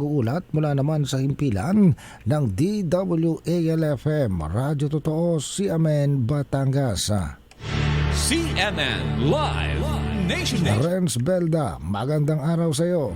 Uulat mula naman sa himpilan ng DWALFM, Radyo Totoo, CMN, Batangas. CNN Live Nation. Renz Belda, magandang araw sa iyo.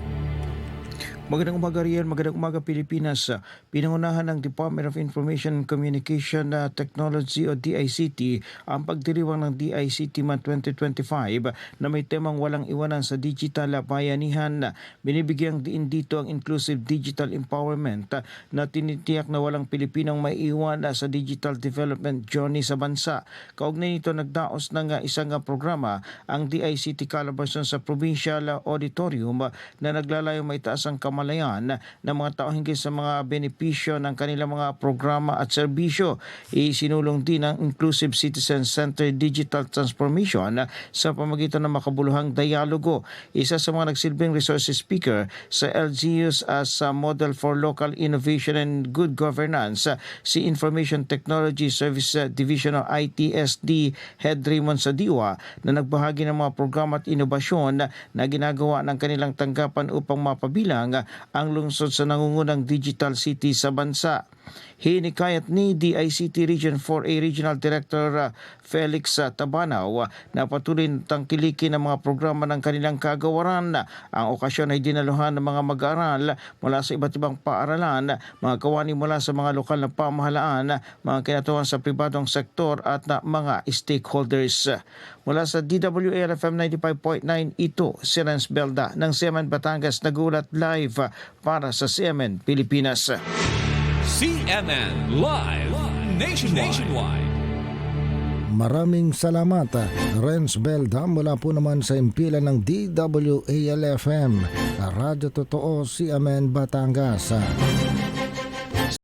Magandang umaga riyan, magandang umaga Pilipinas. Pinangunahan ng Department of Information and Communication Technology o DICT ang pagdiriwang ng DICT Month 2025 na may temang walang iwanan sa digital bayanihan. Binibigyang diin dito ang inclusive digital empowerment na tinitiyak na walang Pilipinong maiiwan sa digital development journey sa bansa. Kaugnay nito nagdaos ng isang programa ang DICT Calabarzon sa Provincial Auditorium na naglalayong maitaas ang kamalayan ng mga tao hinggil sa mga benepisyo ng kanilang mga programa at serbisyo. Isinulong din ang Inclusive Citizen Center Digital Transformation sa pamamagitan ng makabuluhang dialogo. Isa sa mga nagsilbing resource speaker sa LGUs as a model for local innovation and good governance, si Information Technology Service Division of ITSD Head Raymond Sadiwa na nagbahagi ng mga programa at inobasyon na ginagawa ng kanilang tanggapan upang mapabilang ang lungsod sa nangungunang digital city sa bansa. Hinikayat ni DICT Region 4A Regional Director Felix Tabanaw na patuloy tangkilikin ang mga programa ng kanilang kagawaran. Ang okasyon ay dinaluhan ng mga mag-aaral mula sa iba't ibang paaralan, mga kawani mula sa mga lokal na pamahalaan, mga kinatuan sa pribadong sektor at mga stakeholders. Mula sa DWALFM 95.9, ito si Renz Belda ng CMN Batangas, nagulat live para sa CMN Pilipinas. CNN Live Nationwide. Maraming salamat, Renz Belda, mula po naman sa himpilan ng DWALFM, Radyo Totoo, CMN, Batangas.